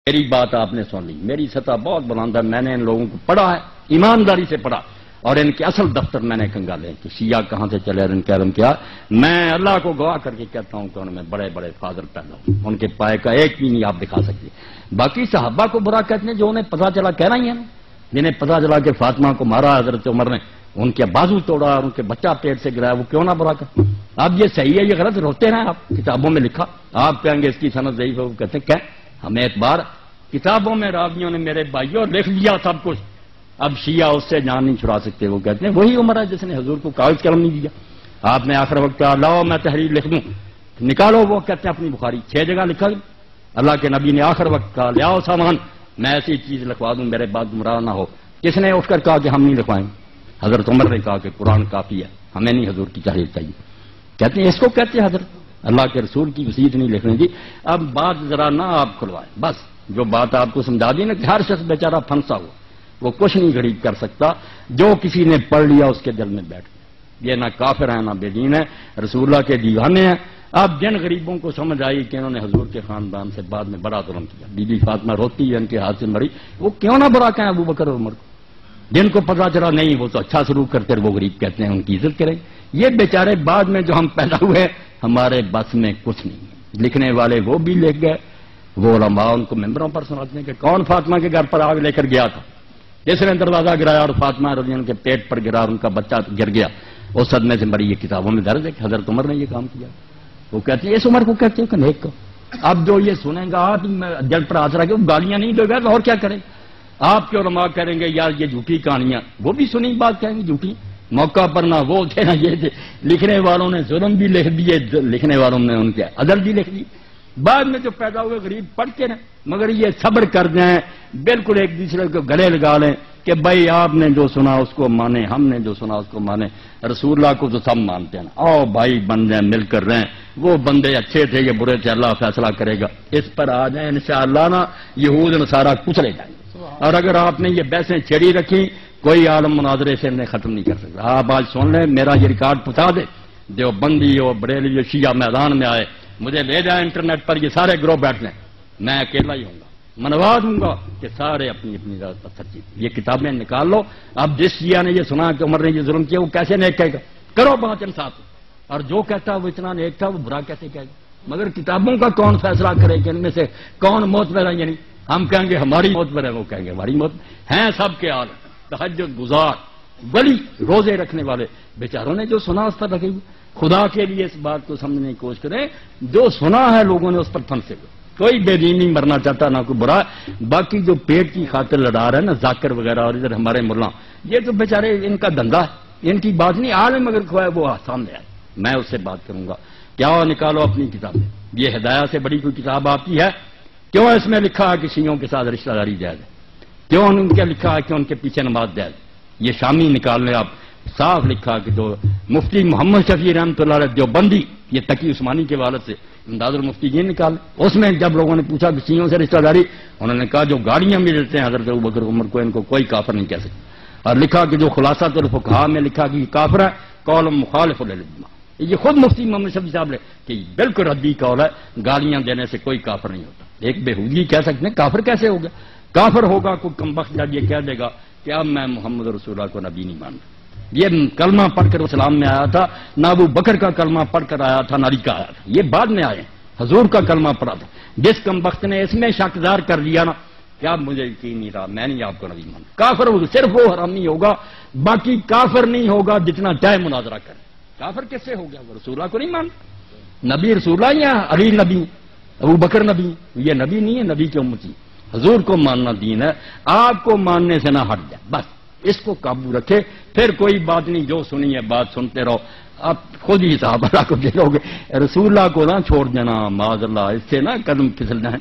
میری بات آپ نے سن لی، میری سطح بہت بلند ہے، میں نے ان لوگوں کو پڑھا ہے، ایمانداری سے پڑھا، اور ان کے اصل دفتر میں نے کنگالے کہ شیعہ کہاں سے چلے اور ان کا علم کیا۔ میں اللہ کو گواہ کر کے کہتا ہوں کہ ان میں بڑے بڑے فاضل پیدا ہوں، ان کے پائے کا ایک بھی نہیں آپ دکھا سکتے۔ باقی صحابہ کو برا کہتے ہیں جو انہیں پتا چلا، کہنا ہی ہے نا، جنہیں پتا چلا کہ فاطمہ کو مارا حضرت عمر نے، ان کے بازو توڑا اور ان کے بچہ پیٹ سے گرایا، وہ کیوں نہ برا کر؟ اب یہ صحیح ہے یہ غلط روتے ہیں آپ، کتابوں میں لکھا، آپ کہیں گے اس کی سند ضعیف ہے، وہ کہتے ہیں کہ ہمیں ایک بار کتابوں میں راویوں نے میرے بھائیوں لکھ لیا سب کچھ، اب شیعہ اس سے جان نہیں چھڑا سکتے۔ وہ کہتے ہیں وہی عمر ہے جس نے حضور کو کاغذ قلم نہیں دیا۔ آپ نے آخر وقت کہا لاؤ میں تحریر لکھ دوں، نکالو، وہ کہتے ہیں اپنی بخاری 6 جگہ لکھا۔ اللہ کے نبی نے آخر وقت کہا لیاؤ سامان، میں ایسی چیز لکھوا دوں میرے بعد گمراہ نہ ہو۔ کس نے اٹھ کر کہا کہ ہم نہیں لکھوائیں؟ حضرت عمر نے کہا کہ قرآن کافی ہے، ہمیں نہیں حضور کی تحریر چاہیے۔ کہتے ہیں اس کو کہتے ہیں حضرت اللہ کے رسول کی وصیت نہیں لکھنے دی۔ اب بات ذرا نہ آپ کھلوائیں، بس جو بات آپ کو سمجھا دی نا کہ ہر شخص بیچارہ پھنسا ہوا، وہ کچھ نہیں غریب کر سکتا، جو کسی نے پڑھ لیا اس کے دل میں بیٹھ گیا۔ یہ نہ کافر ہیں نہ بے دین ہے، رسول اللہ کے دیوانے ہیں۔ اب جن غریبوں کو سمجھ آئی کہ انہوں نے حضور کے خاندان سے بعد میں بڑا ظلم کیا، بی بی فاطمہ روتی ہے ان کے ہاتھ سے مری، وہ کیوں نہ برا کہیں ابو بکر اور عمر کو؟ جن کو پتا چلا نہیں وہ تو اچھا سلوک کرتے، وہ غریب کہتے ہیں ان کی عزت کریں۔ یہ بیچارے بعد میں جو ہم پیدا ہوئے ہمارے بس میں کچھ نہیں ہے۔ لکھنے والے وہ بھی لکھ گئے، وہ علماء ان کو ممبروں پر سناتے ہیں کہ کون فاطمہ کے گھر پر آگ لے کر گیا تھا، جس نے دروازہ گرایا اور فاطمہ رضی اللہ کے پیٹ پر گرا اور ان کا بچہ گر گیا، اس صدمے سے مری۔ یہ کتابوں میں درج ہے کہ حضرت عمر نے یہ کام کیا۔ وہ کہتے ہیں اس عمر کو کہتے ہیں کہ نیک کو۔ اب جو یہ سنیں گا آپ جل پر آسرا کے وہ گالیاں نہیں دے گا تو اور کیا کریں؟ آپ کے علماء کریں گے یار یہ جھوٹی کہانیاں، وہ بھی سنی بات کہیں گے جھوٹی، موقع پر نہ وہ تھے نہ یہ تھے، لکھنے والوں نے ظلم بھی لکھ دیے، لکھنے والوں نے ان کے عدل بھی لکھ دی، بعد میں جو پیدا ہوئے غریب پڑھتے ہیں، مگر یہ صبر کر جائیں، بالکل ایک دوسرے کو گلے لگا لیں کہ بھائی آپ نے جو سنا اس کو مانیں، ہم نے جو سنا اس کو مانیں، رسول اللہ کو تو سب مانتے ہیں، آؤ بھائی بن جائیں، مل کر رہیں، وہ بندے اچھے تھے یہ برے تھے، اللہ فیصلہ کرے گا، اس پر آ جائیں انشاءاللہ نا یہود نصارہ کچلے جائیں گے۔ اور اگر آپ نے یہ بحثیں چھڑی رکھی کوئی عالم مناظرے سے انہیں ختم نہیں کر سکتا۔ آپ آج سن لیں، میرا یہ ریکارڈ پہنچا دے، جو بندی ہو بریلی ہو شیعہ میدان میں آئے، مجھے لے جائیں انٹرنیٹ پر، یہ سارے گروہ بیٹھ لیں، میں اکیلا ہی ہوں گا، منوا دوں گا کہ سارے اپنی اپنی ذات پر سچی۔ یہ کتابیں نکال لو، اب جس شیعہ نے یہ سنا کہ عمر نے یہ ظلم کیا وہ کیسے نیک کہے گا؟ کرو 5 انصاف، اور جو کہتا وہ اتنا نیک تھا وہ برا کیسے کہے گا؟ مگر کتابوں کا کون فیصلہ کرے کہ ان میں سے کون معتبر ہے؟ یعنی ہم کہیں گے ہماری معتبر ہے، وہ کہیں گے ہماری معتبر ہیں، سب کے حال تہجد گزار ولی روزے رکھنے والے بیچاروں نے جو سنا اس پر رکھے ہوئے۔ خدا کے لیے اس بات کو سمجھنے کی کوشش کریں، جو سنا ہے لوگوں نے اس پر پھنسے ہوئے، کوئی بے دین نہیں مرنا چاہتا نہ کوئی برا۔ باقی جو پیٹ کی خاطر لڑا رہے ہیں نا ذاکر وغیرہ اور ادھر ہمارے ملا، یہ تو بیچارے ان کا دھندا ہے، ان کی بات نہیں، عالم اگر کھوائے وہ سامنے آئے، میں اس سے بات کروں گا۔ کیا نکالو اپنی کتابیں، یہ ہدایہ سے بڑی کوئی کتاب آپ کی ہے؟ کیوں اس میں لکھا ہے کہ شیعوں کے ساتھ رشتہ داری جائز ہے؟ کیوں ان کے لکھا ہے کہ ان کے پیچھے نماز جائز؟ یہ شامی نکال لیں آپ، صاف لکھا کہ جو مفتی محمد شفیع رحمۃ اللہ علیہ دیوبندی، یہ تقی عثمانی کے والد سے امداد المفتی یہ نکال، اس میں جب لوگوں نے پوچھا کہ شیعوں سے رشتہ داری، انہوں نے کہا جو گاڑیاں بھی دیتے ہیں حضرت ابوبکر عمر کو ان کو کوئی کافر نہیں کہہ سکتا، اور لکھا کہ جو خلاصہ الفقہاء میں لکھا کہ یہ کافر ہے، قول مخالف للاجماع، یہ خود مفتی محمد شفیع صاحب نے کہ بالکل ردی قول ہے، گالیاں دینے سے کوئی کافر نہیں ہوتا۔ ایک بےہودگی کہہ سکتے ہیں کافر کیسے ہوگا؟ کافر ہوگا کوئی کمبخت جب یہ کہہ دے گا کہ اب میں محمد رسول اللہ کو نبی نہیں مانتا۔ یہ کلمہ پڑھ کر اسلام میں آیا تھا، نہ ابو بکر کا کلمہ پڑھ کر آیا تھا، نہ علی کا آیا تھا، یہ بعد میں آئے، حضور کا کلمہ پڑھا تھا۔ جس کمبخت نے اس میں شکدار کر دیا نا کہ اب مجھے یقین نہیں رہا، میں نہیں آپ کو نبی مانتا، کافر ہوگا، صرف وہ حرامی ہوگا، باقی کافر نہیں ہوگا جتنا چاہے مناظرہ کرے۔ کافر کس سے ہو گیا؟ وہ رسول اللہ کو نہیں مانتا، نبی رسول اللہ یا علی نبی ابو بکر نبی، یہ نبی نہیں ہے، نبی کی امتی، حضور کو ماننا دین ہے، آپ کو ماننے سے نہ ہٹ جائے، بس اس کو قابو رکھے، پھر کوئی بات نہیں، جو سنی ہے بات سنتے رہو، آپ خود ہی صحابہ کو دے لو گے، رسول اللہ کو نہ چھوڑ دینا، معاذ اللہ، اس سے نہ قدم پھسل جائیں۔